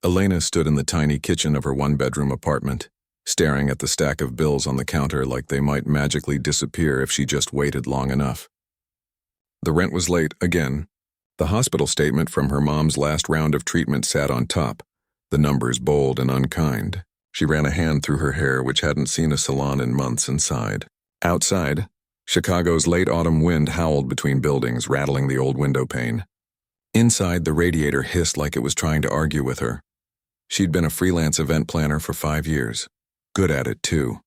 Elena stood in the tiny kitchen of her one-bedroom apartment, staring at the stack of bills on the counter like they might magically disappear if she just waited long enough. The rent was late, again. The hospital statement from her mom's last round of treatment sat on top, the numbers bold and unkind. She ran a hand through her hair, which hadn't seen a salon in months, and sighed. Outside, Chicago's late autumn wind howled between buildings, rattling the old window pane. Inside, the radiator hissed like it was trying to argue with her. She'd been a freelance event planner for 5 years. Good at it, too.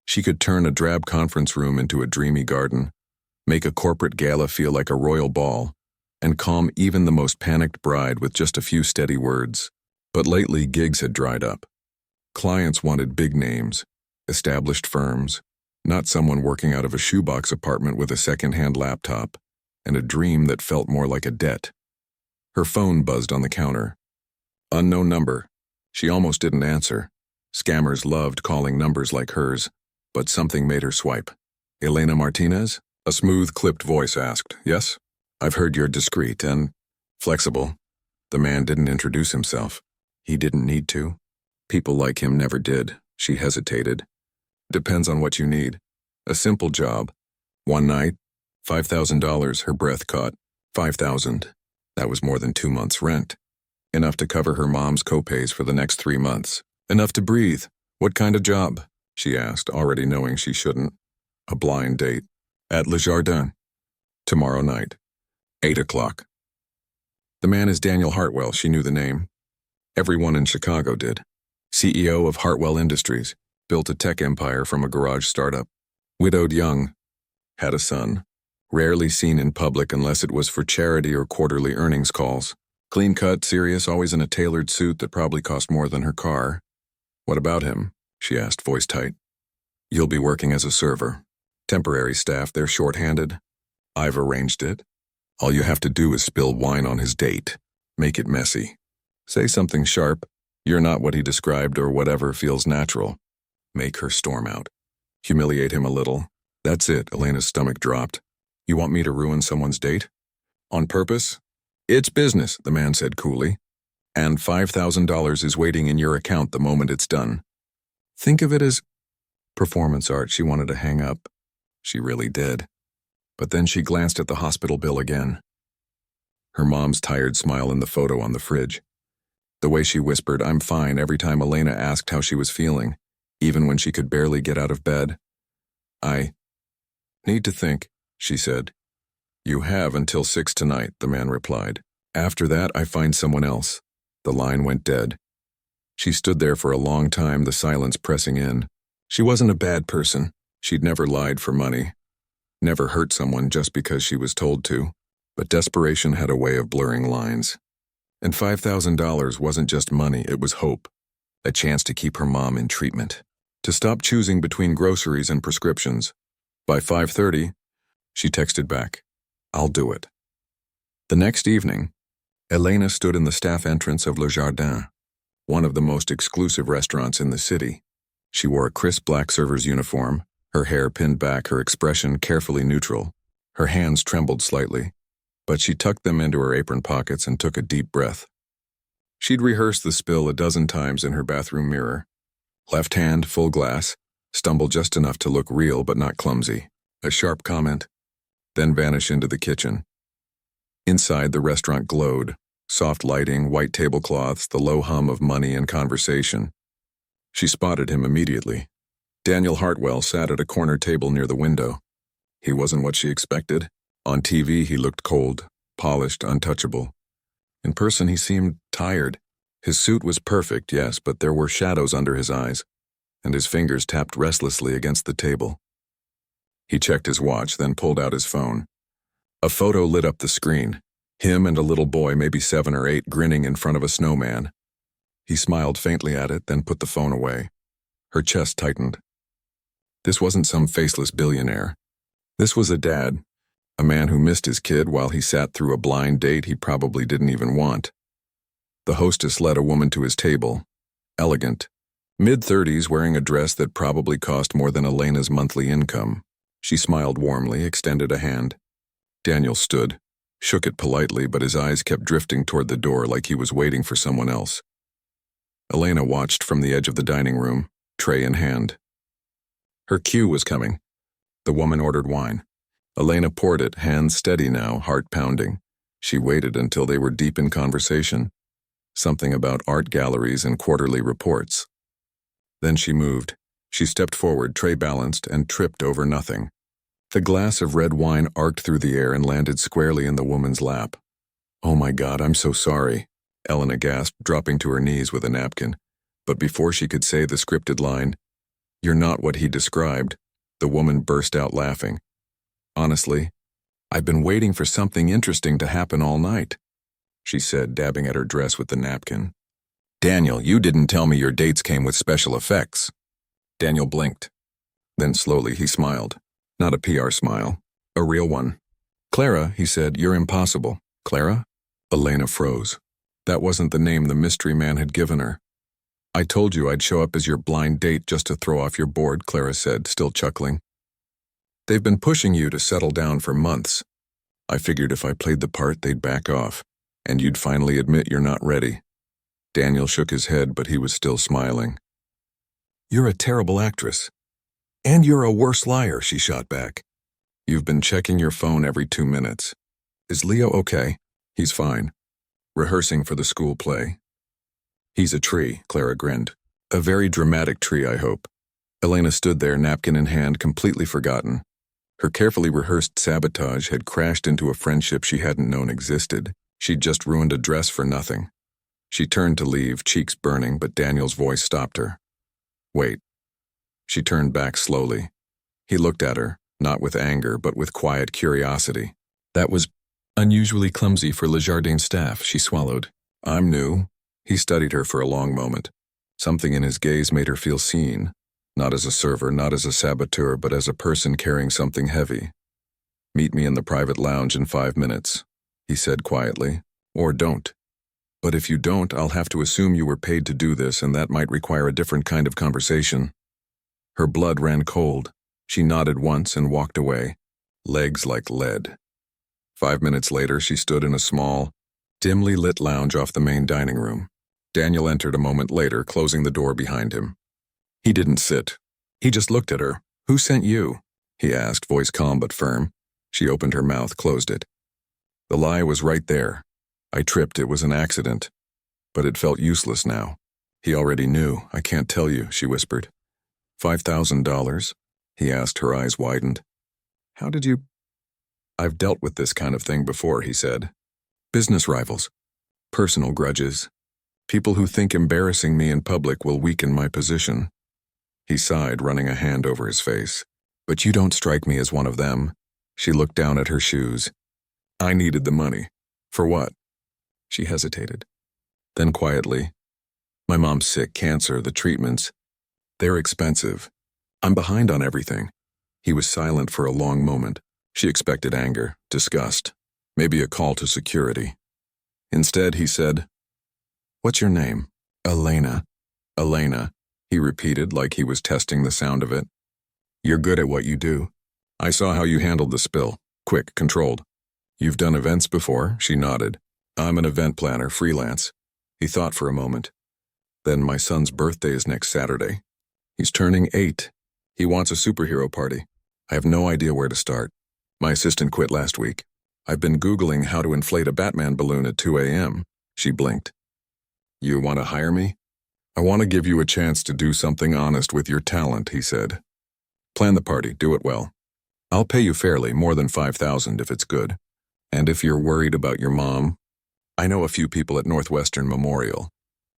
She could turn a drab conference room into a dreamy garden, make a corporate gala feel like a royal ball, and calm even the most panicked bride with just a few steady words. But lately, gigs had dried up. Clients wanted big names, established firms, not someone working out of a shoebox apartment with a second-hand laptop, and a dream that felt more like a debt. Her phone buzzed on the counter. Unknown number. She almost didn't answer. Scammers loved calling numbers like hers, but something made her swipe. Elena Martinez? A smooth, clipped voice asked. Yes? I've heard you're discreet and flexible. The man didn't introduce himself. He didn't need to. People like him never did. She hesitated. Depends on what you need. A simple job. One night, $5,000, her breath caught. $5,000. That was more than 2 months' rent. Enough to cover her mom's co-pays for the next 3 months. Enough to breathe. What kind of job? She asked, already knowing she shouldn't. A blind date. At Le Jardin. Tomorrow night. 8 o'clock. The man is Daniel Hartwell. She knew the name. Everyone in Chicago did. CEO of Hartwell Industries. Built a tech empire from a garage startup. Widowed young. Had a son. Rarely seen in public unless it was for charity or quarterly earnings calls. Clean-cut, serious, always in a tailored suit that probably cost more than her car. What about him? She asked, voice tight. You'll be working as a server. Temporary staff, they're short-handed. I've arranged it. All you have to do is spill wine on his date. Make it messy. Say something sharp. You're not what he described or whatever feels natural. Make her storm out. Humiliate him a little. That's it, Elena's stomach dropped. You want me to ruin someone's date? On purpose? It's business, the man said coolly. And $5,000 is waiting in your account the moment it's done. Think of it as performance art. She wanted to hang up. She really did. But then she glanced at the hospital bill again. Her mom's tired smile in the photo on the fridge. The way she whispered, I'm fine, every time Elena asked how she was feeling, even when she could barely get out of bed. I need to think, she said. You have until 6 tonight, the man replied. After that, I find someone else. The line went dead. She stood there for a long time, the silence pressing in. She wasn't a bad person. She'd never lied for money. Never hurt someone just because she was told to. But desperation had a way of blurring lines. And $5,000 wasn't just money, it was hope. A chance to keep her mom in treatment. To stop choosing between groceries and prescriptions. By 5:30, she texted back, I'll do it. The next evening, Elena stood in the staff entrance of Le Jardin, one of the most exclusive restaurants in the city. She wore a crisp black server's uniform, her hair pinned back, her expression carefully neutral. Her hands trembled slightly, but she tucked them into her apron pockets and took a deep breath. She'd rehearsed the spill a dozen times in her bathroom mirror. Left hand, full glass, stumble just enough to look real but not clumsy. A sharp comment, then vanish into the kitchen. Inside, the restaurant glowed. Soft lighting, white tablecloths, the low hum of money and conversation. She spotted him immediately. Daniel Hartwell sat at a corner table near the window. He wasn't what she expected. On TV, he looked cold, polished, untouchable. In person, he seemed tired. His suit was perfect, yes, but there were shadows under his eyes, and his fingers tapped restlessly against the table. He checked his watch, then pulled out his phone. A photo lit up the screen. Him and a little boy, maybe 7 or 8, grinning in front of a snowman. He smiled faintly at it, then put the phone away. Her chest tightened. This wasn't some faceless billionaire. This was a dad, a man who missed his kid while he sat through a blind date he probably didn't even want. The hostess led a woman to his table, elegant, mid-30s, wearing a dress that probably cost more than Elena's monthly income. She smiled warmly, extended a hand. Daniel stood, shook it politely, but his eyes kept drifting toward the door like he was waiting for someone else. Elena watched from the edge of the dining room, tray in hand. Her cue was coming. The woman ordered wine. Elena poured it, hands steady now, heart pounding. She waited until they were deep in conversation. Something about art galleries and quarterly reports. Then she moved. She stepped forward, tray balanced, and tripped over nothing. The glass of red wine arced through the air and landed squarely in the woman's lap. "Oh my God, I'm so sorry," Elena gasped, dropping to her knees with a napkin. But before she could say the scripted line, "You're not what he described," the woman burst out laughing. "Honestly, I've been waiting for something interesting to happen all night," she said, dabbing at her dress with the napkin. "Daniel, you didn't tell me your dates came with special effects." Daniel blinked. Then slowly he smiled. Not a PR smile, a real one. "Clara," he said, "you're impossible." "Clara?" Elena froze. That wasn't the name the mystery man had given her. "I told you I'd show up as your blind date just to throw off your board," Clara said, still chuckling. "They've been pushing you to settle down for months. I figured if I played the part, they'd back off, and you'd finally admit you're not ready." Daniel shook his head, but he was still smiling. "You're a terrible actress. And you're a worse liar," she shot back. "You've been checking your phone every 2 minutes. Is Leo okay?" "He's fine. Rehearsing for the school play." "He's a tree," Clara grinned. "A very dramatic tree, I hope." Elena stood there, napkin in hand, completely forgotten. Her carefully rehearsed sabotage had crashed into a friendship she hadn't known existed. She'd just ruined a dress for nothing. She turned to leave, cheeks burning, but Daniel's voice stopped her. "Wait." She turned back slowly. He looked at her, not with anger, but with quiet curiosity. "That was unusually clumsy for Le Jardin staff," she swallowed. "I'm new." He studied her for a long moment. Something in his gaze made her feel seen, not as a server, not as a saboteur, but as a person carrying something heavy. "Meet me in the private lounge in 5 minutes," he said quietly. "Or don't. But if you don't, I'll have to assume you were paid to do this, and that might require a different kind of conversation." Her blood ran cold. She nodded once and walked away, legs like lead. 5 minutes later, she stood in a small, dimly lit lounge off the main dining room. Daniel entered a moment later, closing the door behind him. He didn't sit. He just looked at her. "Who sent you?" he asked, voice calm but firm. She opened her mouth, closed it. The lie was right there. "I tripped, it was an accident." But it felt useless now. He already knew. "I can't tell you," she whispered. $5,000? He asked, her eyes widened. "How did you—" "I've dealt with this kind of thing before," he said. "Business rivals. Personal grudges. People who think embarrassing me in public will weaken my position." He sighed, running a hand over his face. "But you don't strike me as one of them." She looked down at her shoes. "I needed the money." "For what?" She hesitated. Then quietly, "My mom's sick, cancer, the treatments. They're expensive. I'm behind on everything." He was silent for a long moment. She expected anger, disgust, maybe a call to security. Instead, he said, "What's your name?" "Elena." "Elena," he repeated like he was testing the sound of it. "You're good at what you do. I saw how you handled the spill. Quick, controlled." "You've done events before?" She nodded. "I'm an event planner, freelance." He thought for a moment. "Then my son's birthday is next Saturday. He's turning 8. He wants a superhero party. I have no idea where to start. My assistant quit last week. I've been Googling how to inflate a Batman balloon at 2 a.m. She blinked. "You want to hire me?" "I want to give you a chance to do something honest with your talent," he said. "Plan the party, do it well. I'll pay you fairly, more than 5,000 if it's good. And if you're worried about your mom, I know a few people at Northwestern Memorial.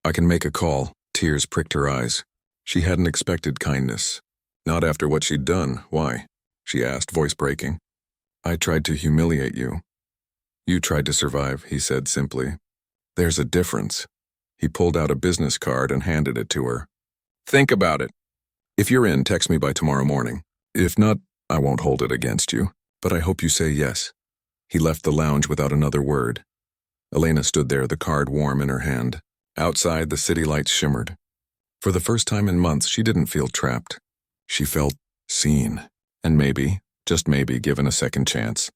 I can make a call." Tears pricked her eyes. She hadn't expected kindness. "Not after what she'd done. Why?" she asked, voice breaking. "I tried to humiliate you." "You tried to survive," he said simply. "There's a difference." He pulled out a business card and handed it to her. "Think about it. If you're in, text me by tomorrow morning. If not, I won't hold it against you. But I hope you say yes." He left the lounge without another word. Elena stood there, the card warm in her hand. Outside, the city lights shimmered. For the first time in months, she didn't feel trapped. She felt seen, and maybe, just maybe, given a second chance.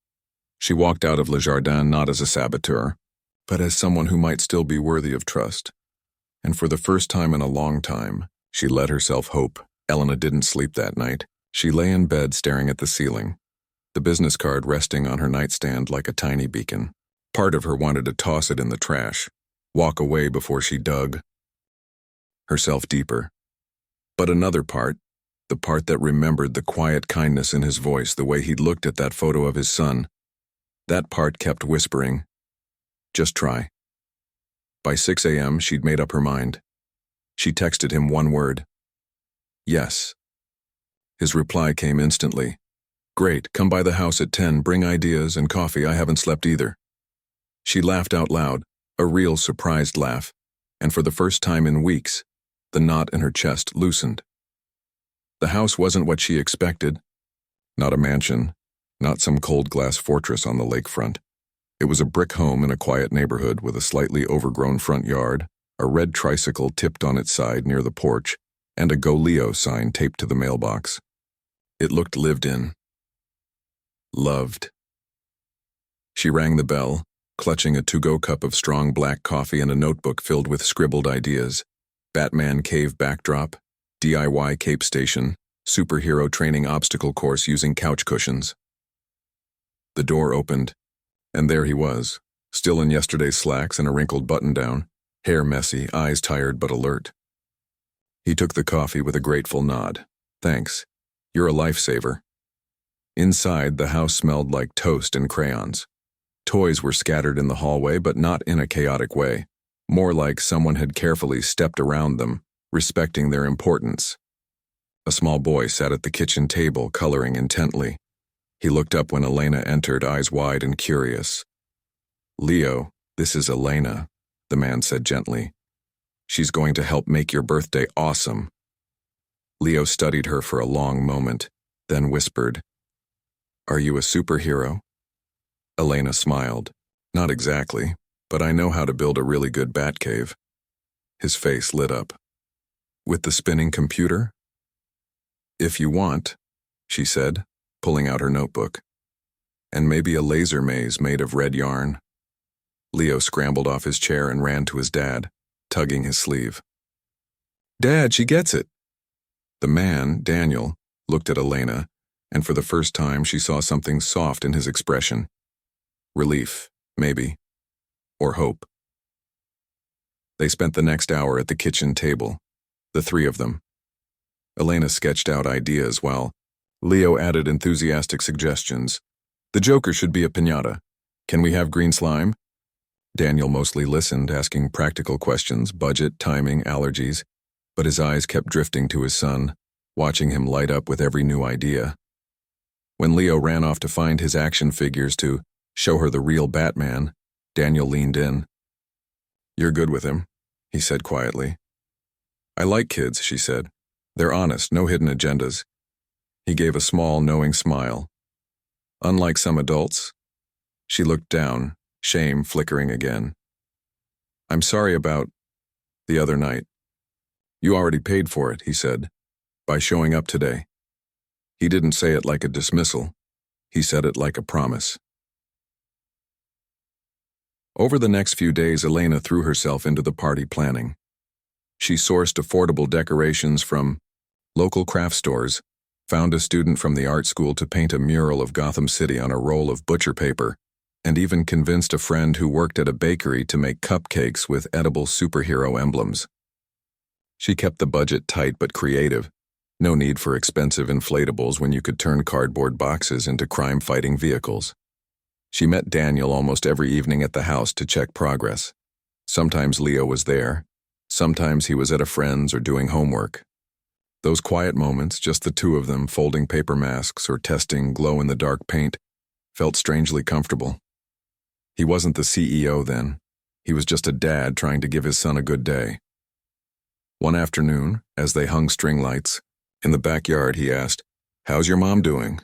She walked out of Le Jardin not as a saboteur, but as someone who might still be worthy of trust. And for the first time in a long time, she let herself hope. Elena didn't sleep that night. She lay in bed staring at the ceiling, the business card resting on her nightstand like a tiny beacon. Part of her wanted to toss it in the trash, walk away before she dug herself deeper. But another part, the part that remembered the quiet kindness in his voice, the way he'd looked at that photo of his son, that part kept whispering, "Just try." By 6 a.m., she'd made up her mind. She texted him one word, "Yes." His reply came instantly. "Great, come by the house at 10, bring ideas and coffee, I haven't slept either." She laughed out loud, a real surprised laugh, and for the first time in weeks, the knot in her chest loosened. The house wasn't what she expected. Not a mansion, not some cold glass fortress on the lakefront. It was a brick home in a quiet neighborhood with a slightly overgrown front yard, a red tricycle tipped on its side near the porch, and a Go Leo sign taped to the mailbox. It looked lived in. Loved. She rang the bell, clutching a to-go cup of strong black coffee and a notebook filled with scribbled ideas. Batman cave backdrop, DIY cape station, superhero training obstacle course using couch cushions. The door opened, and there he was, still in yesterday's slacks and a wrinkled button-down, hair messy, eyes tired but alert. He took the coffee with a grateful nod. "Thanks. You're a lifesaver." Inside, the house smelled like toast and crayons. Toys were scattered in the hallway, but not in a chaotic way. More like someone had carefully stepped around them, respecting their importance. A small boy sat at the kitchen table, coloring intently. He looked up when Elena entered, eyes wide and curious. "Leo, this is Elena," the man said gently. "She's going to help make your birthday awesome." Leo studied her for a long moment, then whispered, "Are you a superhero?" Elena smiled. "Not exactly, but I know how to build a really good bat cave." His face lit up. "With the spinning computer?" "If you want," she said, pulling out her notebook. "And maybe a laser maze made of red yarn." Leo scrambled off his chair and ran to his dad, tugging his sleeve. "Dad, she gets it." The man, Daniel, looked at Elena, and for the first time she saw something soft in his expression. Relief, maybe. Or hope. They spent the next hour at the kitchen table, the three of them. Elena sketched out ideas while Leo added enthusiastic suggestions. "The Joker should be a piñata. Can we have green slime?" Daniel mostly listened, asking practical questions, budget, timing, allergies, but his eyes kept drifting to his son, watching him light up with every new idea. When Leo ran off to find his action figures to show her the real Batman, Daniel leaned in. "You're good with him," he said quietly. "I like kids," she said. "They're honest, no hidden agendas." He gave a small, knowing smile. "Unlike some adults?" She looked down, shame flickering again. "I'm sorry about the other night." "You already paid for it," he said, "by showing up today." He didn't say it like a dismissal. He said it like a promise. Over the next few days, Elena threw herself into the party planning. She sourced affordable decorations from local craft stores, found a student from the art school to paint a mural of Gotham City on a roll of butcher paper, and even convinced a friend who worked at a bakery to make cupcakes with edible superhero emblems. She kept the budget tight but creative. No need for expensive inflatables when you could turn cardboard boxes into crime-fighting vehicles. She met Daniel almost every evening at the house to check progress. Sometimes Leo was there. Sometimes he was at a friend's or doing homework. Those quiet moments, just the two of them folding paper masks or testing glow-in-the-dark paint, felt strangely comfortable. He wasn't the CEO then. He was just a dad trying to give his son a good day. One afternoon, as they hung string lights, in the backyard he asked, "How's your mom doing?"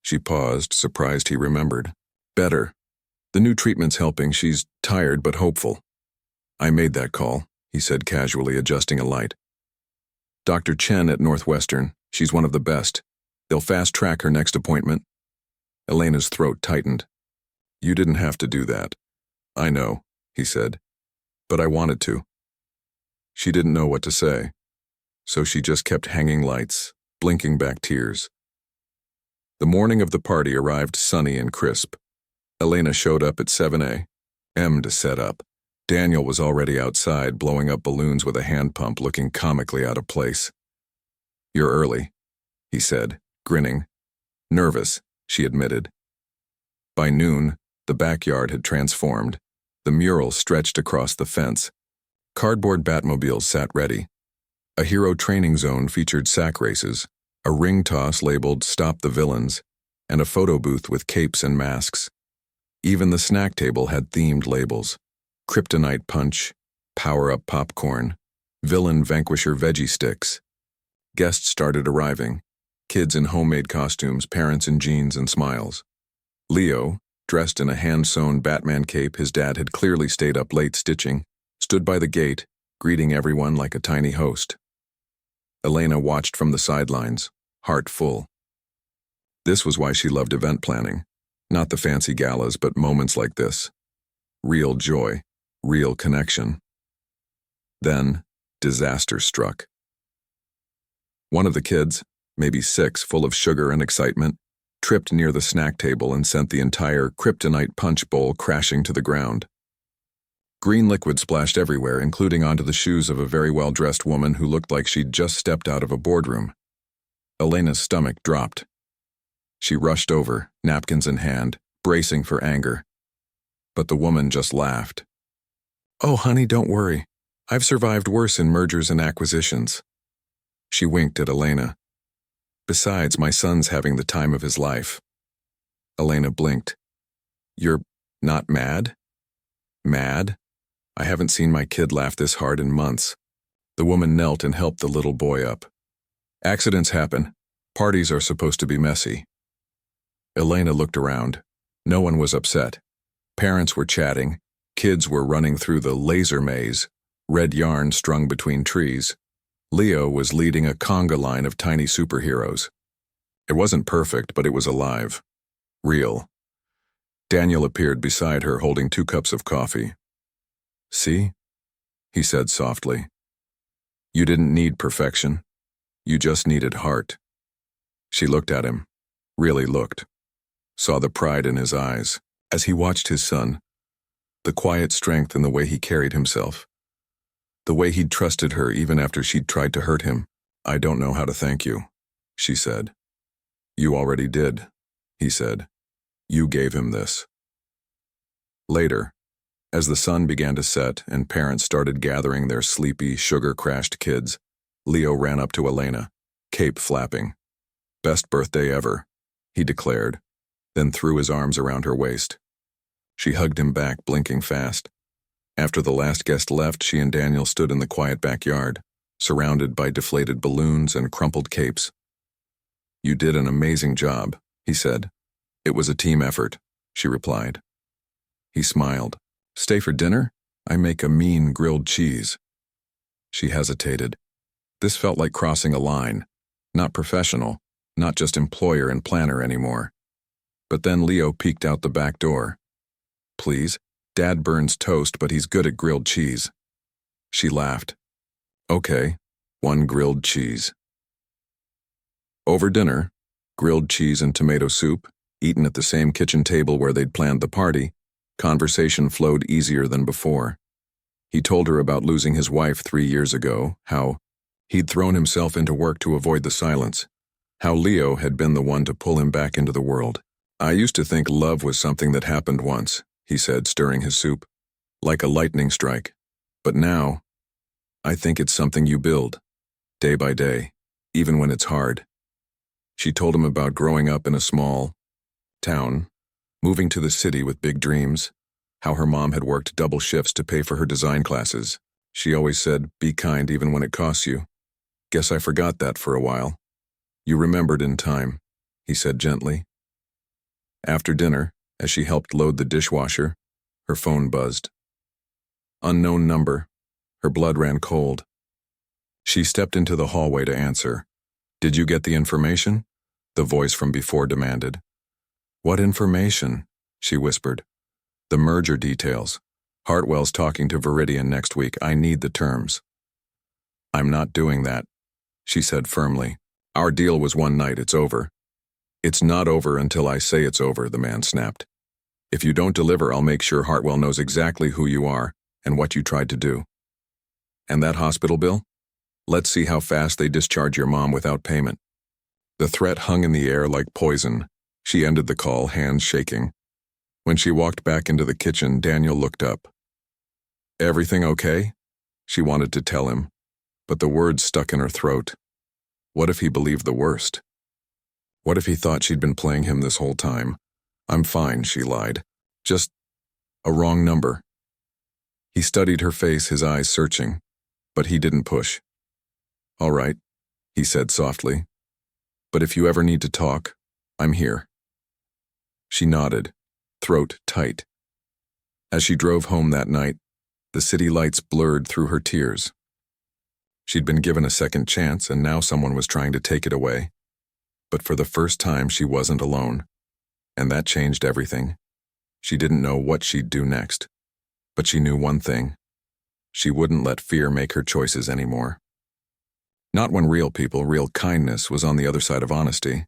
She paused, surprised he remembered. "Better. The new treatment's helping. She's tired but hopeful." "I made that call," he said casually, adjusting a light. "Dr. Chen at Northwestern. She's one of the best. They'll fast-track her next appointment." Elena's throat tightened. "You didn't have to do that." "I know," he said, "but I wanted to." She didn't know what to say, so she just kept hanging lights, blinking back tears. The morning of the party arrived sunny and crisp. Elena showed up at 7 a.m. to set up. Daniel was already outside, blowing up balloons with a hand pump, looking comically out of place. "You're early," he said, grinning. "Nervous," she admitted. By noon, the backyard had transformed. The mural stretched across the fence. Cardboard Batmobiles sat ready. A hero training zone featured sack races, a ring toss labeled "Stop the Villains," and a photo booth with capes and masks. Even the snack table had themed labels: Kryptonite Punch, Power-Up Popcorn, Villain Vanquisher Veggie Sticks. Guests started arriving, kids in homemade costumes, parents in jeans and smiles. Leo, dressed in a hand-sewn Batman cape his dad had clearly stayed up late stitching, stood by the gate, greeting everyone like a tiny host. Elena watched from the sidelines, heart full. This was why she loved event planning. Not the fancy galas, but moments like this. Real joy, real connection. Then, disaster struck. One of the kids, maybe 6, full of sugar and excitement, tripped near the snack table and sent the entire Kryptonite Punch bowl crashing to the ground. Green liquid splashed everywhere, including onto the shoes of a very well-dressed woman who looked like she'd just stepped out of a boardroom. Elena's stomach dropped. She rushed over, napkins in hand, bracing for anger. But the woman just laughed. "Oh, honey, don't worry. I've survived worse in mergers and acquisitions." She winked at Elena. "Besides, my son's having the time of his life." Elena blinked. "You're not mad?" "Mad? I haven't seen my kid laugh this hard in months." The woman knelt and helped the little boy up. "Accidents happen. Parties are supposed to be messy." Elena looked around. No one was upset. Parents were chatting. Kids were running through the laser maze, red yarn strung between trees. Leo was leading a conga line of tiny superheroes. It wasn't perfect, but it was alive. Real. Daniel appeared beside her, holding 2 cups of coffee. "See?" he said softly. "You didn't need perfection. You just needed heart." She looked at him, really looked, saw the pride in his eyes as he watched his son, the quiet strength in the way he carried himself, the way he'd trusted her even after she'd tried to hurt him. "I don't know how to thank you," she said. "You already did," he said. "You gave him this." Later, as the sun began to set and parents started gathering their sleepy, sugar-crashed kids, Leo ran up to Elena, cape flapping. "Best birthday ever," he declared, then threw his arms around her waist. She hugged him back, blinking fast. After the last guest left, she and Daniel stood in the quiet backyard, surrounded by deflated balloons and crumpled capes. "You did an amazing job," he said. "It was a team effort," she replied. He smiled. "Stay for dinner? I make a mean grilled cheese." She hesitated. This felt like crossing a line. Not professional, not just employer and planner anymore. But then Leo peeked out the back door. "Please, Dad burns toast, but he's good at grilled cheese." She laughed. "Okay, 1 grilled cheese." Over dinner, grilled cheese and tomato soup, eaten at the same kitchen table where they'd planned the party, conversation flowed easier than before. He told her about losing his wife 3 years ago, how he'd thrown himself into work to avoid the silence, how Leo had been the one to pull him back into the world. "I used to think love was something that happened once," he said, stirring his soup, "like a lightning strike. But now, I think it's something you build, day by day, even when it's hard." She told him about growing up in a small town, moving to the city with big dreams, how her mom had worked double shifts to pay for her design classes. She always said, "Be kind even when it costs you." "Guess I forgot that for a while." "You remembered in time," he said gently. After dinner, as she helped load the dishwasher, her phone buzzed. Unknown number. Her blood ran cold. She stepped into the hallway to answer. "Did you get the information?" the voice from before demanded. "What information?" she whispered. "The merger details. Hartwell's talking to Viridian next week. I need the terms." I'm not doing that, she said firmly. Our deal was one night, it's over. It's not over until I say it's over, the man snapped. If you don't deliver, I'll make sure Hartwell knows exactly who you are and what you tried to do. And that hospital bill? Let's see how fast they discharge your mom without payment. The threat hung in the air like poison. She ended the call, hands shaking. When she walked back into the kitchen, Daniel looked up. Everything okay? She wanted to tell him, but the words stuck in her throat. What if he believed the worst? What if he thought she'd been playing him this whole time? I'm fine, she lied. Just a wrong number. He studied her face, his eyes searching, but he didn't push. All right, he said softly. But if you ever need to talk, I'm here. She nodded, throat tight. As she drove home that night, the city lights blurred through her tears. She'd been given a second chance, and now someone was trying to take it away. But for the first time, she wasn't alone. And that changed everything. She didn't know what she'd do next. But she knew one thing. She wouldn't let fear make her choices anymore. Not when real people, real kindness was on the other side of honesty.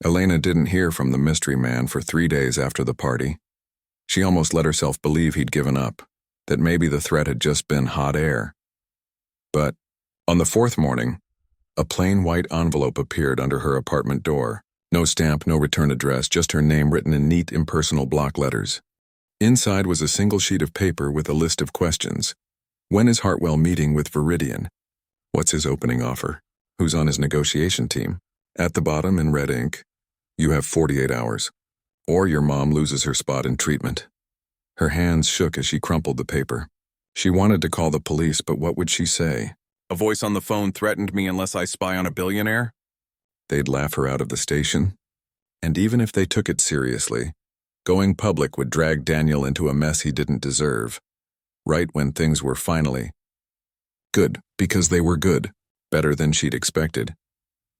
Elena didn't hear from the mystery man for 3 days after the party. She almost let herself believe he'd given up, that maybe the threat had just been hot air. But on the 4th morning, a plain white envelope appeared under her apartment door. No stamp, no return address, just her name written in neat, impersonal block letters. Inside was a single sheet of paper with a list of questions. When is Hartwell meeting with Viridian? What's his opening offer? Who's on his negotiation team? At the bottom, in red ink, you have 48 hours, or your mom loses her spot in treatment. Her hands shook as she crumpled the paper. She wanted to call the police, but what would she say? A voice on the phone threatened me unless I spy on a billionaire? They'd laugh her out of the station. And even if they took it seriously, going public would drag Daniel into a mess he didn't deserve. Right when things were finally good, because they were good, better than she'd expected.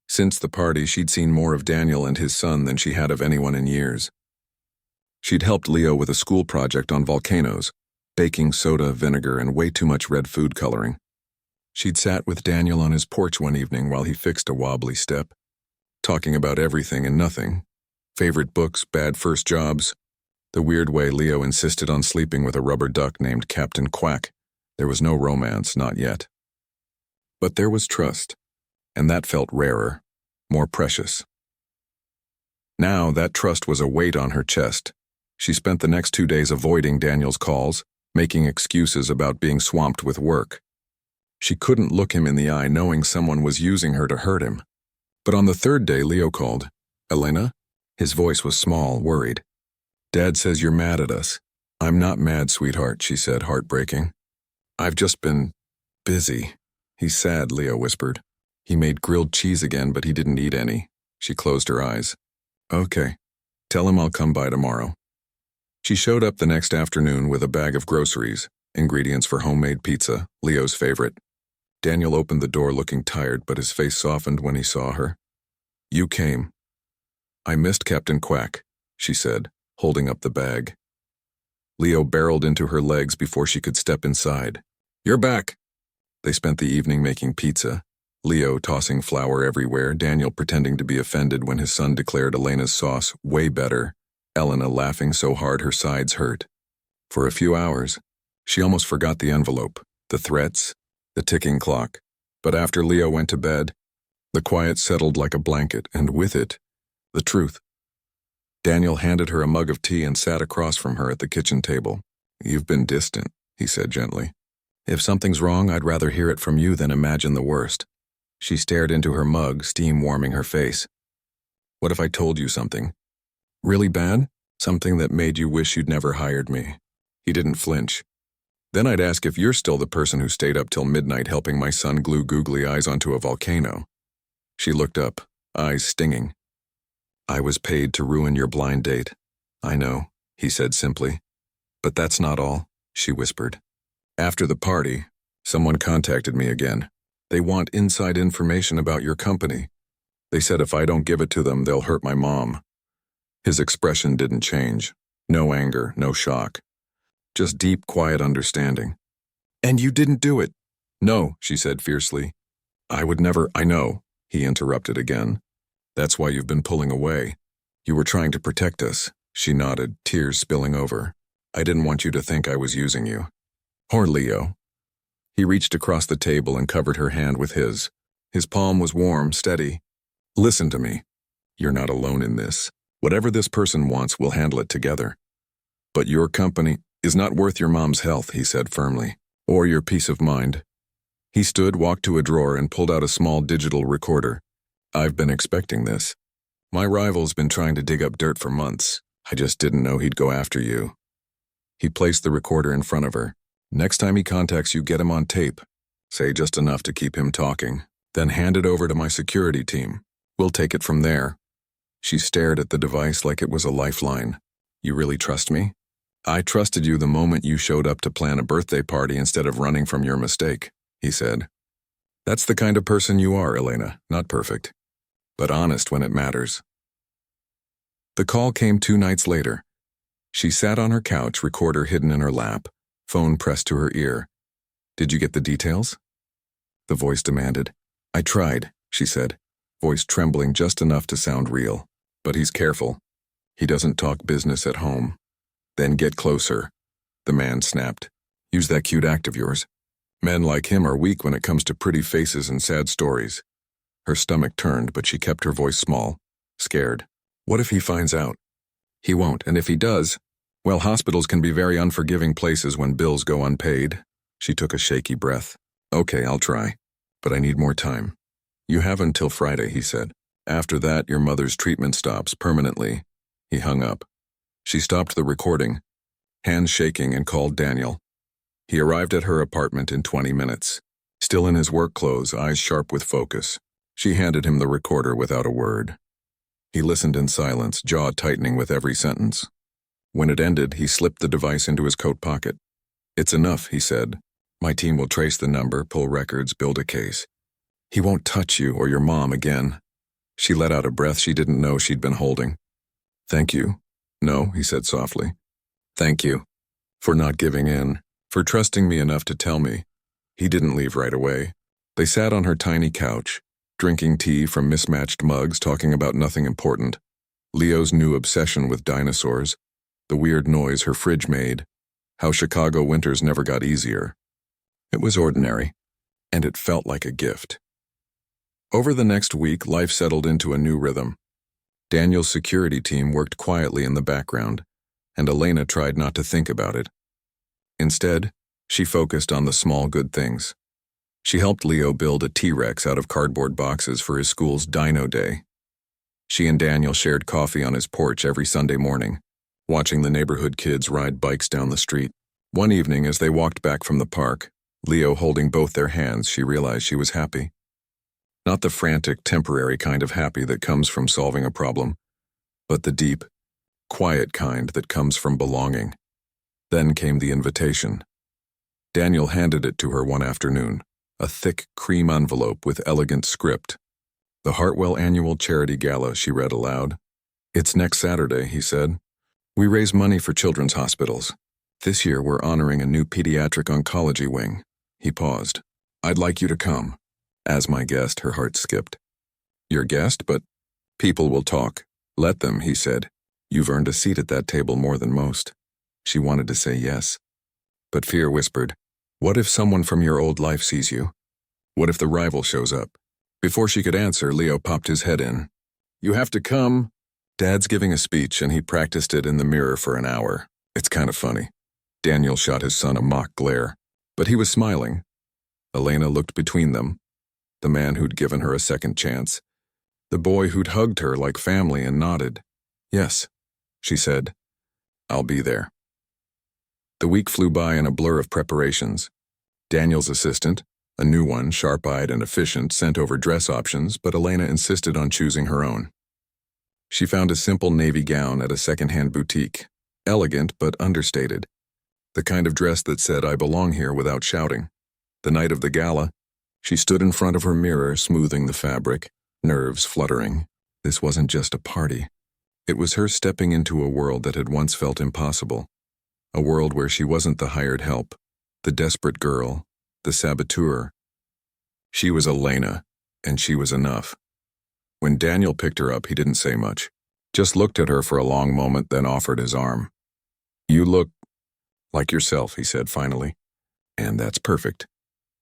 Since the party, she'd seen more of Daniel and his son than she had of anyone in years. She'd helped Leo with a school project on volcanoes, baking soda, vinegar, and way too much red food coloring. She'd sat with Daniel on his porch one evening while he fixed a wobbly step, talking about everything and nothing. Favorite books, bad first jobs. The weird way Leo insisted on sleeping with a rubber duck named Captain Quack. There was no romance, not yet. But there was trust, and that felt rarer, more precious. Now that trust was a weight on her chest. She spent the next 2 days avoiding Daniel's calls, making excuses about being swamped with work. She couldn't look him in the eye knowing someone was using her to hurt him. But on the 3rd day, Leo called. Elena? His voice was small, worried. Dad says you're mad at us. I'm not mad, sweetheart, she said, heartbreaking. I've just been busy. He's sad, Leo whispered. He made grilled cheese again, but he didn't eat any. She closed her eyes. Okay. Tell him I'll come by tomorrow. She showed up the next afternoon with a bag of groceries, ingredients for homemade pizza, Leo's favorite. Daniel opened the door looking tired, but his face softened when he saw her. You came. I missed Captain Quack, she said, holding up the bag. Leo barreled into her legs before she could step inside. You're back. They spent the evening making pizza, Leo tossing flour everywhere, Daniel pretending to be offended when his son declared Elena's sauce way better, Elena laughing so hard her sides hurt. For a few hours, she almost forgot the envelope, the threats, the ticking clock. But after Leo went to bed, the quiet settled like a blanket, and with it, the truth. Daniel handed her a mug of tea and sat across from her at the kitchen table. You've been distant, he said gently. If something's wrong, I'd rather hear it from you than imagine the worst. She stared into her mug, steam warming her face. What if I told you something? Really bad? Something that made you wish you'd never hired me? He didn't flinch. Then I'd ask if you're still the person who stayed up till midnight helping my son glue googly eyes onto a volcano. She looked up, eyes stinging. I was paid to ruin your blind date. I know, he said simply. But that's not all, she whispered. After the party, someone contacted me again. They want inside information about your company. They said if I don't give it to them, they'll hurt my mom. His expression didn't change. No anger, no shock. Just deep, quiet understanding. And you didn't do it. No, she said fiercely. I would never, I know, he interrupted again. That's why you've been pulling away. You were trying to protect us. She nodded, tears spilling over. I didn't want you to think I was using you. Poor Leo. He reached across the table and covered her hand with his. His palm was warm, steady. Listen to me. You're not alone in this. Whatever this person wants, we'll handle it together. But your company is not worth your mom's health, he said firmly, or your peace of mind. He stood, walked to a drawer, and pulled out a small digital recorder. I've been expecting this. My rival's been trying to dig up dirt for months. I just didn't know he'd go after you. He placed the recorder in front of her. Next time he contacts you, get him on tape. Say just enough to keep him talking. Then hand it over to my security team. We'll take it from there. She stared at the device like it was a lifeline. You really trust me? I trusted you the moment you showed up to plan a birthday party instead of running from your mistake, he said. That's the kind of person you are, Elena. Not perfect, but honest when it matters. The call came 2 nights later. She sat on her couch, recorder hidden in her lap, phone pressed to her ear. Did you get the details? The voice demanded. I tried, she said, voice trembling just enough to sound real. But he's careful. He doesn't talk business at home. Then get closer, the man snapped. Use that cute act of yours. Men like him are weak when it comes to pretty faces and sad stories. Her stomach turned, but she kept her voice small, scared. What if he finds out? He won't, and if he does, well, hospitals can be very unforgiving places when bills go unpaid. She took a shaky breath. Okay, I'll try, but I need more time. You have until Friday, he said. After that, your mother's treatment stops permanently. He hung up. She stopped the recording, hands shaking, and called Daniel. He arrived at her apartment in 20 minutes. Still in his work clothes, eyes sharp with focus. She handed him the recorder without a word. He listened in silence, jaw tightening with every sentence. When it ended, he slipped the device into his coat pocket. It's enough, he said. My team will trace the number, pull records, build a case. He won't touch you or your mom again. She let out a breath she didn't know she'd been holding. Thank you. No, he said softly. Thank you. For not giving in. For trusting me enough to tell me. He didn't leave right away. They sat on her tiny couch, drinking tea from mismatched mugs, talking about nothing important. Leo's new obsession with dinosaurs, the weird noise her fridge made, how Chicago winters never got easier. It was ordinary, and it felt like a gift. Over the next week, life settled into a new rhythm. Daniel's security team worked quietly in the background, and Elena tried not to think about it. Instead, she focused on the small good things. She helped Leo build a T-Rex out of cardboard boxes for his school's Dino Day. She and Daniel shared coffee on his porch every Sunday morning, watching the neighborhood kids ride bikes down the street. One evening, as they walked back from the park, Leo holding both their hands, she realized she was happy. Not the frantic, temporary kind of happy that comes from solving a problem, but the deep, quiet kind that comes from belonging. Then came the invitation. Daniel handed it to her one afternoon, a thick cream envelope with elegant script. The Hartwell Annual Charity Gala, she read aloud. It's next Saturday, he said. We raise money for children's hospitals. This year we're honoring a new pediatric oncology wing. He paused. I'd like you to come. As my guest, her heart skipped. Your guest, but people will talk. Let them, he said. You've earned a seat at that table more than most. She wanted to say yes. But fear whispered, what if someone from your old life sees you? What if the rival shows up? Before she could answer, Leo popped his head in. You have to come. Dad's giving a speech, and he practiced it in the mirror for an hour. It's kind of funny. Daniel shot his son a mock glare, but he was smiling. Elena looked between them. The man who'd given her a second chance. The boy who'd hugged her like family and nodded. Yes, she said. I'll be there. The week flew by in a blur of preparations. Daniel's assistant, a new one, sharp-eyed and efficient, sent over dress options, but Elena insisted on choosing her own. She found a simple navy gown at a second-hand boutique, elegant but understated. The kind of dress that said, I belong here without shouting. The night of the gala, she stood in front of her mirror, smoothing the fabric, nerves fluttering. This wasn't just a party. It was her stepping into a world that had once felt impossible. A world where she wasn't the hired help, the desperate girl, the saboteur. She was Elena, and she was enough. When Daniel picked her up, he didn't say much. Just looked at her for a long moment, then offered his arm. "You look like yourself," he said finally. "And that's perfect."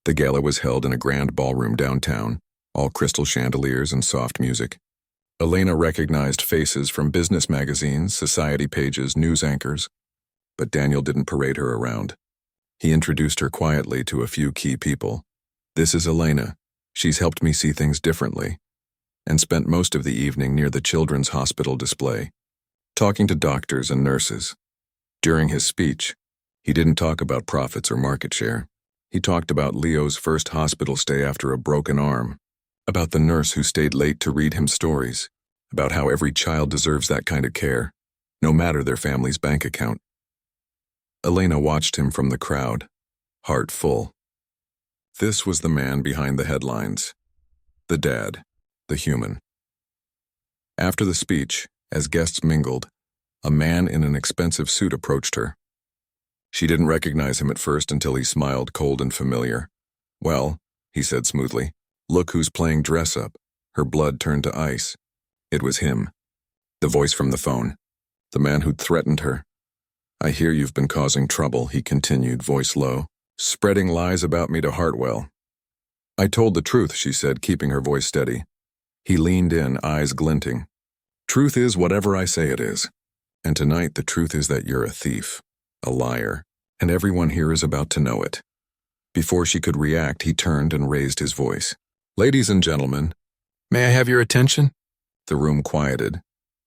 The gala was held in a grand ballroom downtown, all crystal chandeliers and soft music. Elena recognized faces from business magazines, society pages, news anchors, but Daniel didn't parade her around. He introduced her quietly to a few key people. "This is Elena. She's helped me see things differently," and spent most of the evening near the children's hospital display, talking to doctors and nurses. During his speech, he didn't talk about profits or market share. He talked about Leo's first hospital stay after a broken arm, about the nurse who stayed late to read him stories, about how every child deserves that kind of care, no matter their family's bank account. Elena watched him from the crowd, heart full. This was the man behind the headlines, the dad, the human. After the speech, as guests mingled, a man in an expensive suit approached her. She didn't recognize him at first until he smiled cold and familiar. "Well," he said smoothly, "look who's playing dress-up." Her blood turned to ice. It was him. The voice from the phone. The man who'd threatened her. "I hear you've been causing trouble," he continued, voice low, "spreading lies about me to Hartwell." "I told the truth," she said, keeping her voice steady. He leaned in, eyes glinting. "Truth is whatever I say it is. And tonight the truth is that you're a thief, a liar, and everyone here is about to know it." Before she could react, he turned and raised his voice. "Ladies and gentlemen, may I have your attention?" The room quieted.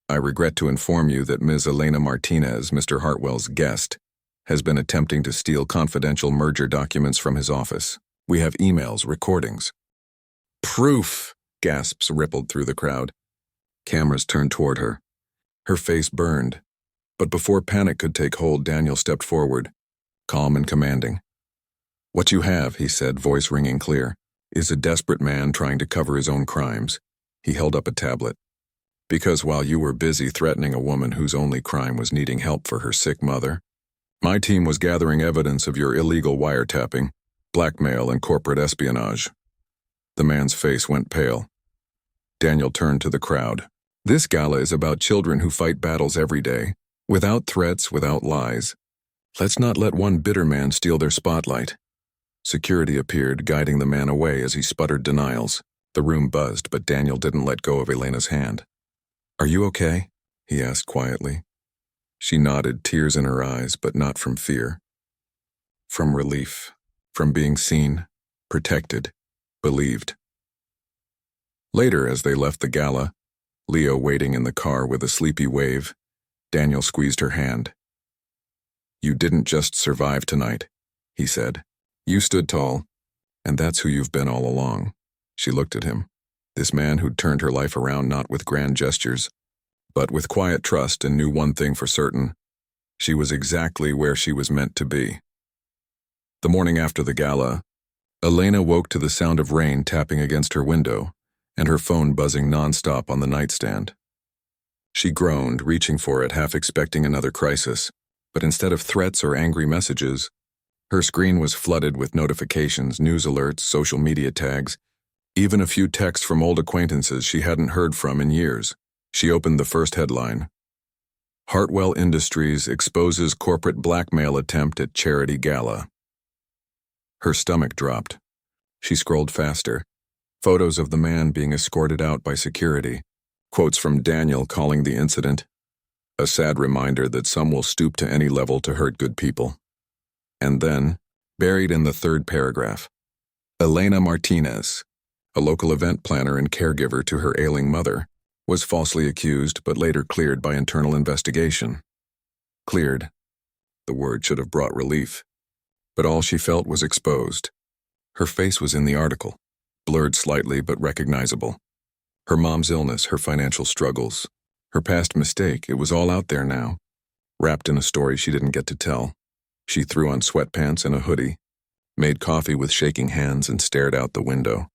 "I regret to inform you that Ms. Elena Martinez, Mr. Hartwell's guest, has been attempting to steal confidential merger documents from his office. We have emails, recordings." "Proof!" Gasps rippled through the crowd. Cameras turned toward her. Her face burned. But before panic could take hold, Daniel stepped forward, calm and commanding. "What you have," he said, voice ringing clear, "is a desperate man trying to cover his own crimes." He held up a tablet. "Because while you were busy threatening a woman whose only crime was needing help for her sick mother, my team was gathering evidence of your illegal wiretapping, blackmail, and corporate espionage." The man's face went pale. Daniel turned to the crowd. "This gala is about children who fight battles every day, without threats, without lies. Let's not let one bitter man steal their spotlight." Security appeared, guiding the man away as he sputtered denials. The room buzzed, but Daniel didn't let go of Elena's hand. "Are you okay?" he asked quietly. She nodded, tears in her eyes, but not from fear. From relief, from being seen, protected, believed. Later, as they left the gala, Leo waiting in the car with a sleepy wave, Daniel squeezed her hand. "You didn't just survive tonight," he said. "You stood tall, and that's who you've been all along." She looked at him, this man who'd turned her life around not with grand gestures, but with quiet trust, and knew one thing for certain. She was exactly where she was meant to be. The morning after the gala, Elena woke to the sound of rain tapping against her window, and her phone buzzing nonstop on the nightstand. She groaned, reaching for it, half expecting another crisis, but instead of threats or angry messages, her screen was flooded with notifications, news alerts, social media tags, even a few texts from old acquaintances she hadn't heard from in years. She opened the first headline. "Hartwell Industries exposes corporate blackmail attempt at charity gala." Her stomach dropped. She scrolled faster. Photos of the man being escorted out by security. Quotes from Daniel calling the incident a sad reminder that some will stoop to any level to hurt good people. And then, buried in the third paragraph, Elena Martinez, a local event planner and caregiver to her ailing mother, was falsely accused but later cleared by internal investigation. Cleared. The word should have brought relief. But all she felt was exposed. Her face was in the article, blurred slightly but recognizable. Her mom's illness, her financial struggles, her past mistake, it was all out there now, wrapped in a story she didn't get to tell. She threw on sweatpants and a hoodie, made coffee with shaking hands, and stared out the window.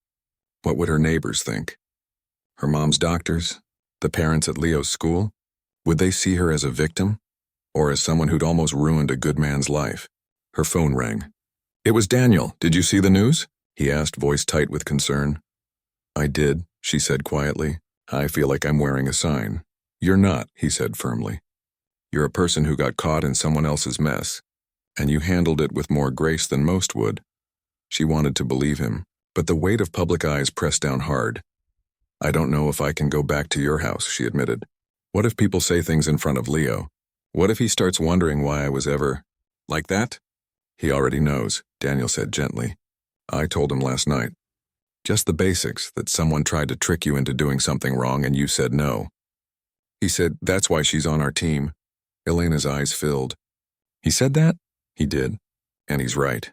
What would her neighbors think? Her mom's doctors? The parents at Leo's school? Would they see her as a victim? Or as someone who'd almost ruined a good man's life? Her phone rang. It was Daniel. Did you see the news? He asked, voice tight with concern. I did, she said quietly. I feel like I'm wearing a sign. You're not, he said firmly. You're a person who got caught in someone else's mess, and you handled it with more grace than most would. She wanted to believe him, but the weight of public eyes pressed down hard. I don't know if I can go back to your house, she admitted. What if people say things in front of Leo? What if he starts wondering why I was ever like that? He already knows, Daniel said gently. I told him last night. Just the basics, that someone tried to trick you into doing something wrong and you said no. He said, that's why she's on our team. Elena's eyes filled. He said that? He did. And he's right.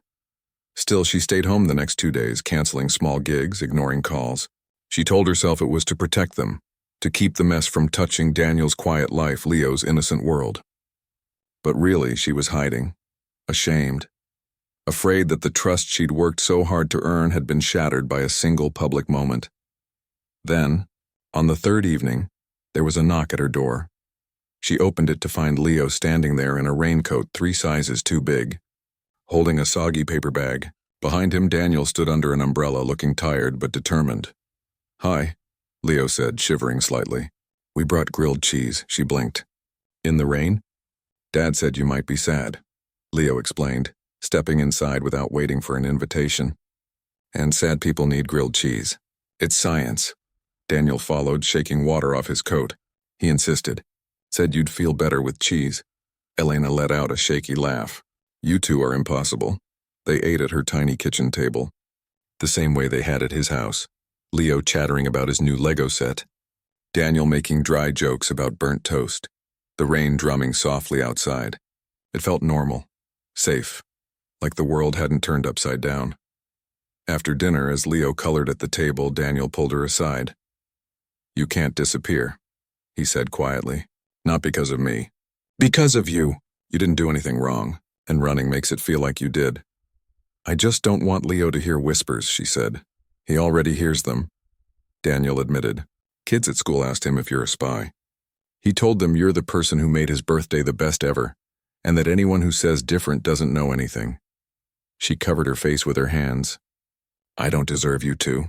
Still, she stayed home the next 2 days, canceling small gigs, ignoring calls. She told herself it was to protect them, to keep the mess from touching Daniel's quiet life, Leo's innocent world. But really, she was hiding, ashamed, afraid that the trust she'd worked so hard to earn had been shattered by a single public moment. Then, on the third evening, there was a knock at her door. She opened it to find Leo standing there in a raincoat 3 sizes too big, holding a soggy paper bag. Behind him, Daniel stood under an umbrella, looking tired but determined. Hi, Leo said, shivering slightly. We brought grilled cheese, she blinked. In the rain? Dad said you might be sad, Leo explained, stepping inside without waiting for an invitation. And sad people need grilled cheese. It's science. Daniel followed, shaking water off his coat. He insisted. Said you'd feel better with cheese. Elena let out a shaky laugh. You two are impossible. They ate at her tiny kitchen table, the same way they had at his house. Leo chattering about his new Lego set. Daniel making dry jokes about burnt toast. The rain drumming softly outside. It felt normal, safe, like the world hadn't turned upside down. After dinner, as Leo colored at the table, Daniel pulled her aside. You can't disappear, he said quietly. Not because of me. Because of you. You didn't do anything wrong, and running makes it feel like you did. I just don't want Leo to hear whispers, she said. He already hears them. Daniel admitted. Kids at school asked him if you're a spy. He told them you're the person who made his birthday the best ever, and that anyone who says different doesn't know anything. She covered her face with her hands. I don't deserve you to.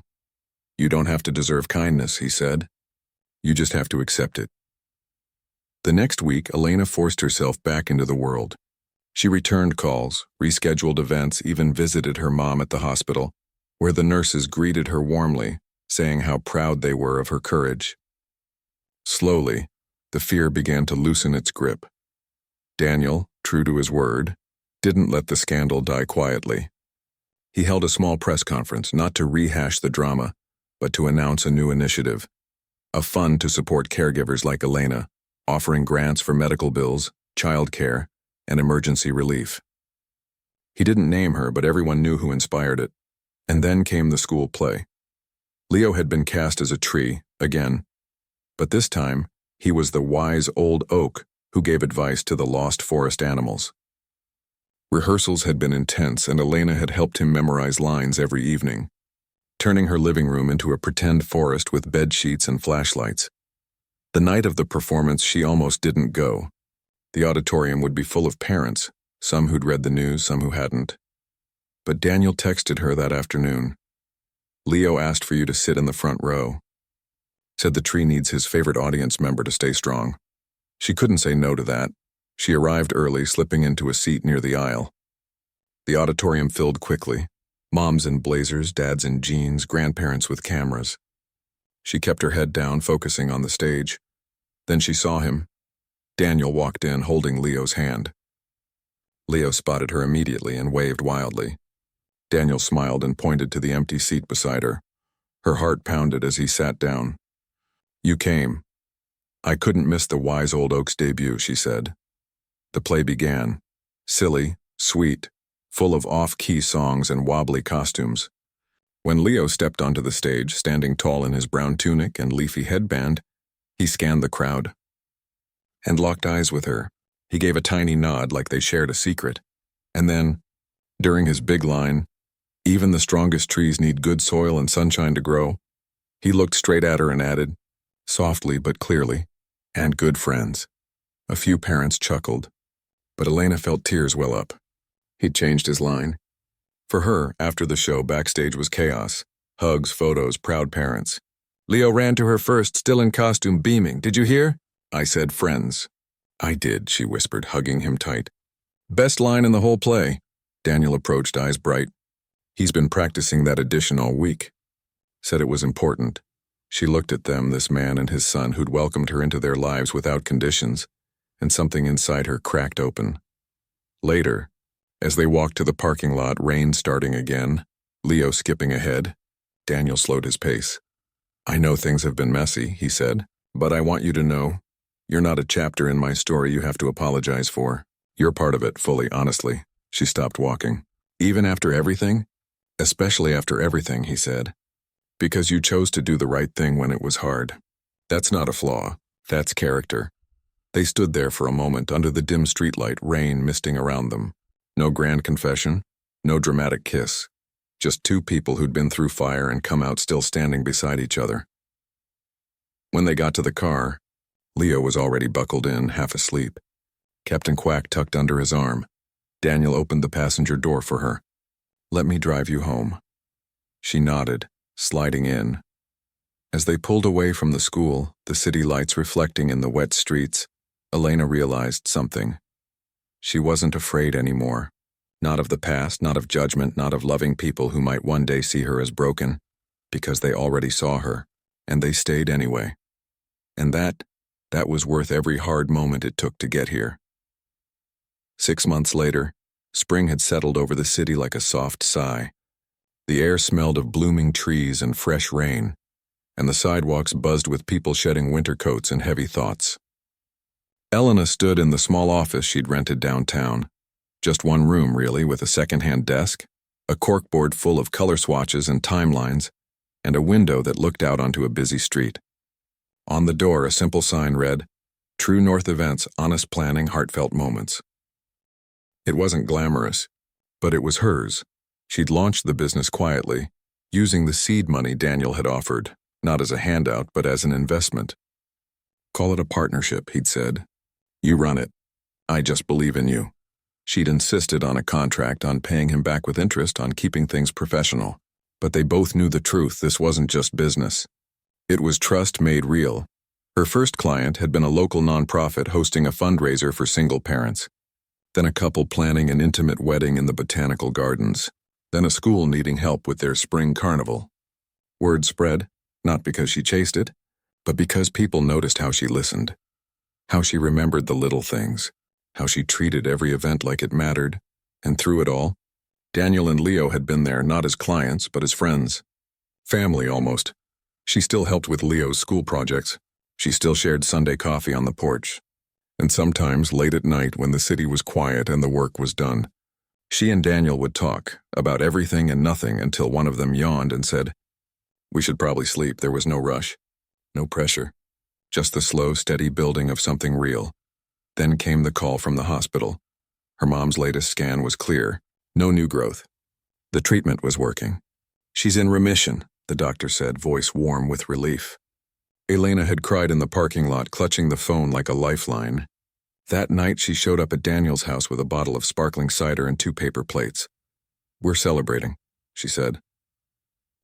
You don't have to deserve kindness, he said. You just have to accept it. The next week, Elena forced herself back into the world. She returned calls, rescheduled events, even visited her mom at the hospital, where the nurses greeted her warmly, saying how proud they were of her courage. Slowly, the fear began to loosen its grip. Daniel, true to his word, didn't let the scandal die quietly. He held a small press conference, not to rehash the drama, but to announce a new initiative, a fund to support caregivers like Elena, offering grants for medical bills, child care, and emergency relief. He didn't name her, but everyone knew who inspired it. And then came the school play. Leo had been cast as a tree, again, but this time he was the wise old oak who gave advice to the lost forest animals. Rehearsals had been intense, and Elena had helped him memorize lines every evening, turning her living room into a pretend forest with bed sheets and flashlights. The night of the performance, she almost didn't go. The auditorium would be full of parents, some who'd read the news, some who hadn't. But Daniel texted her that afternoon. Leo asked for you to sit in the front row. Said the tree needs his favorite audience member to stay strong. She couldn't say no to that. She arrived early, slipping into a seat near the aisle. The auditorium filled quickly. Moms in blazers, dads in jeans, grandparents with cameras. She kept her head down, focusing on the stage. Then she saw him. Daniel walked in, holding Leo's hand. Leo spotted her immediately and waved wildly. Daniel smiled and pointed to the empty seat beside her. Her heart pounded as he sat down. You came. I couldn't miss the wise old oak's debut, she said. The play began. Silly, sweet, full of off-key songs and wobbly costumes. When Leo stepped onto the stage, standing tall in his brown tunic and leafy headband, he scanned the crowd and locked eyes with her. He gave a tiny nod like they shared a secret. And then, during his big line, even the strongest trees need good soil and sunshine to grow, he looked straight at her and added, softly but clearly, and good friends. A few parents chuckled, but Elena felt tears well up. He'd changed his line. For her, after the show, backstage was chaos. Hugs, photos, proud parents. Leo ran to her first, still in costume, beaming. "Did you hear?" I said, "Friends." "I did," she whispered, hugging him tight. "Best line in the whole play." Daniel approached, eyes bright. "He's been practicing that addition all week." Said it was important. She looked at them, this man and his son who'd welcomed her into their lives without conditions, and something inside her cracked open. Later, as they walked to the parking lot, rain starting again, Leo skipping ahead, Daniel slowed his pace. "I know things have been messy," he said, "but I want you to know, you're not a chapter in my story you have to apologize for. You're part of it, fully, honestly." She stopped walking. "Even after everything?" "Especially after everything," he said. "Because you chose to do the right thing when it was hard. That's not a flaw. That's character." They stood there for a moment under the dim streetlight, rain misting around them. No grand confession, no dramatic kiss. Just two people who'd been through fire and come out still standing beside each other. When they got to the car, Leo was already buckled in, half asleep. Captain Quack tucked under his arm. Daniel opened the passenger door for her. "Let me drive you home." She nodded, sliding in. As they pulled away from the school, the city lights reflecting in the wet streets, Elena realized something. She wasn't afraid anymore. Not of the past, not of judgment, not of loving people who might one day see her as broken, because they already saw her, and they stayed anyway. And that was worth every hard moment it took to get here. 6 months later, spring had settled over the city like a soft sigh. The air smelled of blooming trees and fresh rain, and the sidewalks buzzed with people shedding winter coats and heavy thoughts. Elena stood in the small office she'd rented downtown. Just one room, really, with a second-hand desk, a corkboard full of color swatches and timelines, and a window that looked out onto a busy street. On the door, a simple sign read, "True North Events, Honest Planning, Heartfelt Moments." It wasn't glamorous, but it was hers. She'd launched the business quietly, using the seed money Daniel had offered, not as a handout, but as an investment. "Call it a partnership," he'd said. "You run it. I just believe in you." She'd insisted on a contract, on paying him back with interest, on keeping things professional. But they both knew the truth. This wasn't just business. It was trust made real. Her first client had been a local nonprofit hosting a fundraiser for single parents. Then a couple planning an intimate wedding in the botanical gardens. Then a school needing help with their spring carnival. Word spread, not because she chased it, but because people noticed how she listened. How she remembered the little things. How she treated every event like it mattered. And through it all, Daniel and Leo had been there not as clients, but as friends. Family, almost. She still helped with Leo's school projects. She still shared Sunday coffee on the porch. And sometimes, late at night when the city was quiet and the work was done, she and Daniel would talk about everything and nothing until one of them yawned and said, "We should probably sleep." There was no rush, no pressure, just the slow, steady building of something real. Then came the call from the hospital. Her mom's latest scan was clear, no new growth. The treatment was working. "She's in remission," the doctor said, voice warm with relief. Elena had cried in the parking lot, clutching the phone like a lifeline. That night she showed up at Daniel's house with a bottle of sparkling cider and 2 paper plates. "We're celebrating," she said.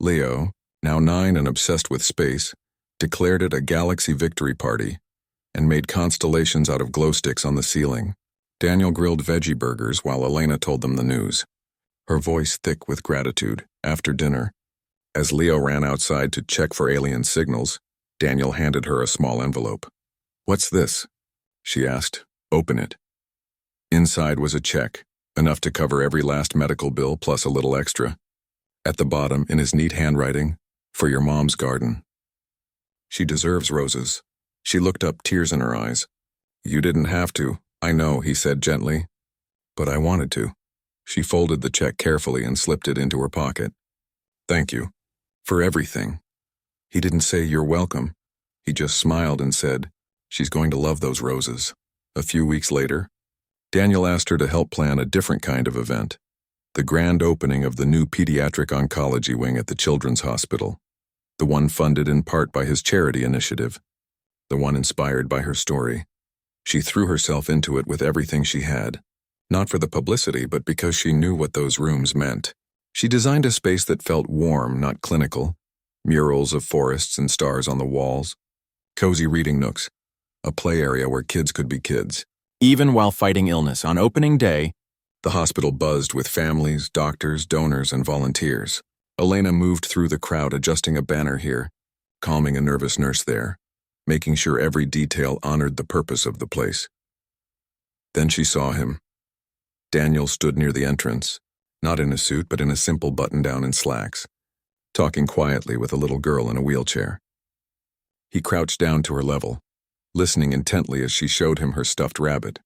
Leo, now 9 and obsessed with space, declared it a galaxy victory party and made constellations out of glow sticks on the ceiling. Daniel grilled veggie burgers while Elena told them the news, her voice thick with gratitude. After dinner, as Leo ran outside to check for alien signals, Daniel handed her a small envelope. "What's this?" she asked. "Open it." Inside was a check, enough to cover every last medical bill plus a little extra. At the bottom, in his neat handwriting, "For your mom's garden." "She deserves roses." She looked up, tears in her eyes. "You didn't have to, I know," he said gently. "But I wanted to." She folded the check carefully and slipped it into her pocket. "Thank you. For everything." He didn't say "You're welcome." He just smiled and said, "She's going to love those roses." A few weeks later, Daniel asked her to help plan a different kind of event. The grand opening of the new pediatric oncology wing at the Children's Hospital. The one funded in part by his charity initiative. The one inspired by her story. She threw herself into it with everything she had. Not for the publicity, but because she knew what those rooms meant. She designed a space that felt warm, not clinical. Murals of forests and stars on the walls. Cozy reading nooks. A play area where kids could be kids. Even while fighting illness on opening day, The hospital buzzed with families, doctors, donors, and volunteers. Elena moved through the crowd, adjusting a banner here, calming a nervous nurse there, making sure every detail honored the purpose of the place. Then she saw him. Daniel stood near the entrance, not in a suit but in a simple button-down and slacks, talking quietly with a little girl in a wheelchair. He crouched down to her level, listening intently as she showed him her stuffed rabbit.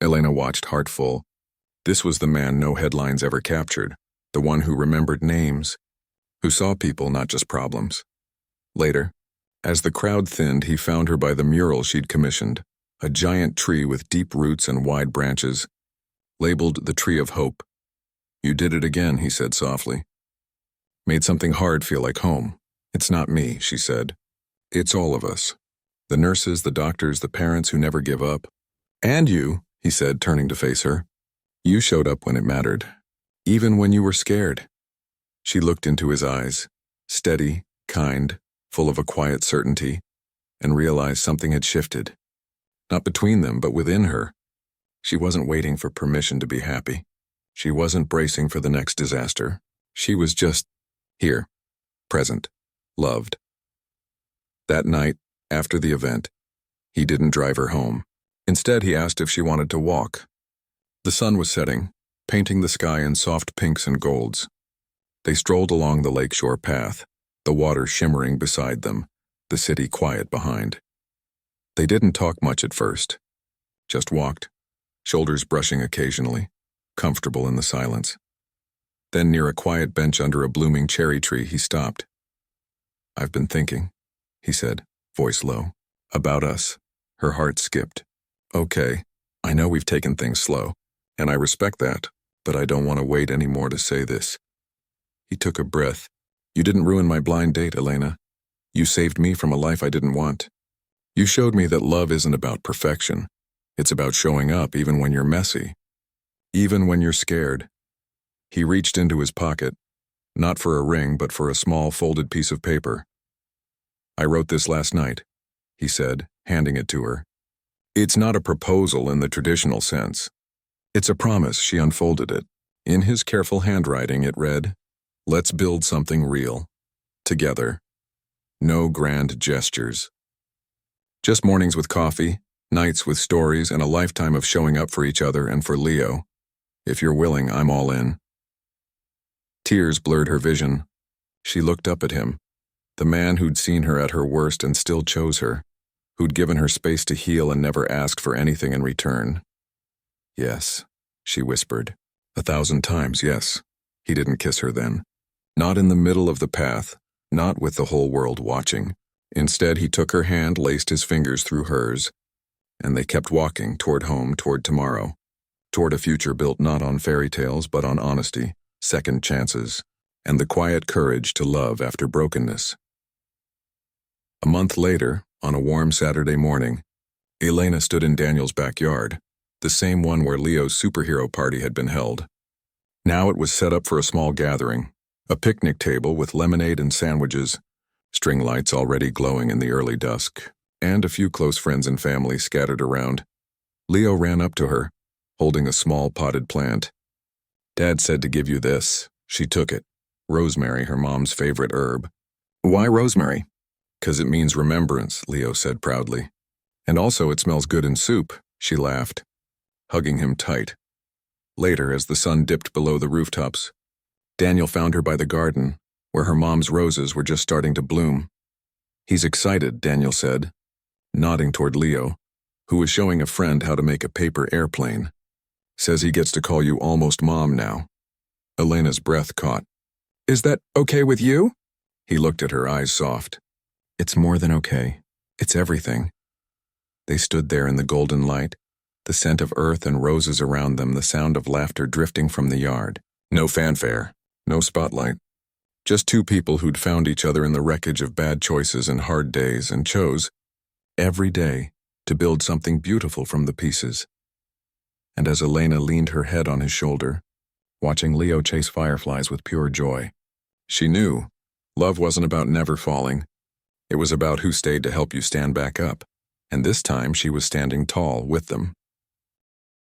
Elena watched, heart full. This was the man no headlines ever captured, the one who remembered names, who saw people, not just problems. Later, as the crowd thinned, he found her by the mural she'd commissioned, a giant tree with deep roots and wide branches, labeled the Tree of Hope. "You did it again," he said softly. "Made something hard feel like home. It's not me," she said. "It's all of us. The nurses, the doctors, the parents who never give up. And you," he said, turning to face her. "You showed up when it mattered, even when you were scared." She looked into his eyes, steady, kind, full of a quiet certainty, and realized something had shifted. Not between them, but within her. She wasn't waiting for permission to be happy. She wasn't bracing for the next disaster. She was just here, present, loved. That night, after the event, he didn't drive her home. Instead, he asked if she wanted to walk. The sun was setting, painting the sky in soft pinks and golds. They strolled along the lakeshore path, the water shimmering beside them, the city quiet behind. They didn't talk much at first, just walked, shoulders brushing occasionally, comfortable in the silence. Then near a quiet bench under a blooming cherry tree, he stopped. "I've been thinking," he said, voice low, "about us." Her heart skipped. "Okay, I know we've taken things slow, and I respect that, but I don't want to wait anymore to say this." He took a breath. "You didn't ruin my blind date, Elena. You saved me from a life I didn't want. You showed me that love isn't about perfection. It's about showing up even when you're messy, even when you're scared." He reached into his pocket, not for a ring but for a small folded piece of paper. "I wrote this last night," he said, handing it to her. "It's not a proposal in the traditional sense. It's a promise." She unfolded it. In his careful handwriting it read, "Let's build something real. Together. No grand gestures. Just mornings with coffee, nights with stories, and a lifetime of showing up for each other and for Leo. If you're willing, I'm all in." Tears blurred her vision. She looked up at him, the man who'd seen her at her worst and still chose her, who'd given her space to heal and never asked for anything in return. "Yes," she whispered. 1,000 times, yes. He didn't kiss her then. Not in the middle of the path, not with the whole world watching. Instead, he took her hand, laced his fingers through hers, and they kept walking toward home, toward tomorrow, toward a future built not on fairy tales but on honesty, second chances, and the quiet courage to love after brokenness. A month later, on a warm Saturday morning, Elena stood in Daniel's backyard, the same one where Leo's superhero party had been held. Now it was set up for a small gathering, a picnic table with lemonade and sandwiches, string lights already glowing in the early dusk, and a few close friends and family scattered around. Leo ran up to her, holding a small potted plant. "Dad said to give you this." She took it. Rosemary, her mom's favorite herb. "Why rosemary?" "'Cause it means remembrance," Leo said proudly. "And also it smells good in soup," she laughed, hugging him tight. Later, as the sun dipped below the rooftops, Daniel found her by the garden, where her mom's roses were just starting to bloom. "He's excited," Daniel said, nodding toward Leo, who was showing a friend how to make a paper airplane. "Says he gets to call you almost mom now." Elena's breath caught. "Is that okay with you?" He looked at her, eyes soft. "It's more than okay. It's everything." They stood there in the golden light, the scent of earth and roses around them, the sound of laughter drifting from the yard. No fanfare, no spotlight. Just two people who'd found each other in the wreckage of bad choices and hard days and chose, every day, to build something beautiful from the pieces. And as Elena leaned her head on his shoulder, watching Leo chase fireflies with pure joy. She knew love wasn't about never falling. It was about who stayed to help you stand back up. And this time she was standing tall with them.